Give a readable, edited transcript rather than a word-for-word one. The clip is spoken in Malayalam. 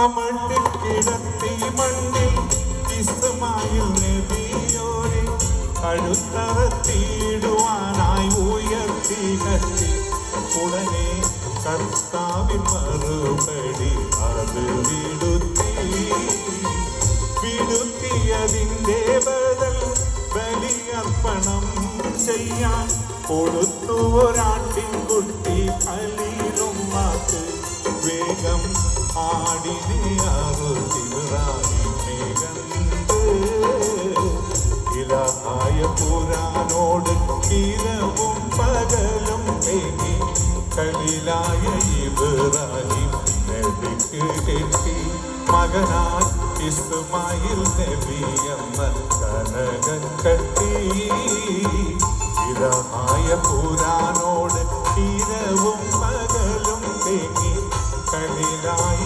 മണ്ണിൽ കിടത്തി മണ്ണിൽ ഇസ്മായിൽ നബിയോരെ കഴുത്തറത്തിടുവാനായി ഉയർത്തി കത്തി ഉടനെ കർത്താവിൻ മറുപടി അത് വിടുത്തിയതിൻ്റെ ബദൽ ബലിയർപ്പണം ചെയ്യാൻ കൊടുത്തു ഒരാട്ടിൻകുട്ടി ഖലീലും മാക്ക് വേഗം ആടിനെ അറുതിറായിനെ കണ്ട് ഇലാഹായ പുരാനോട് ഇരവും പകലും തേങ്ങി ഖലീലായ ഇബ്രാഹിം നബിക്ക് കെട്ടി മകനായി ഇസ്മായിൽ നബി എന്ന കനകം കെട്ടി ഇലാഹായ പുരാനോട് ഇരവും പകലും തേങ്ങി ഖലീലായ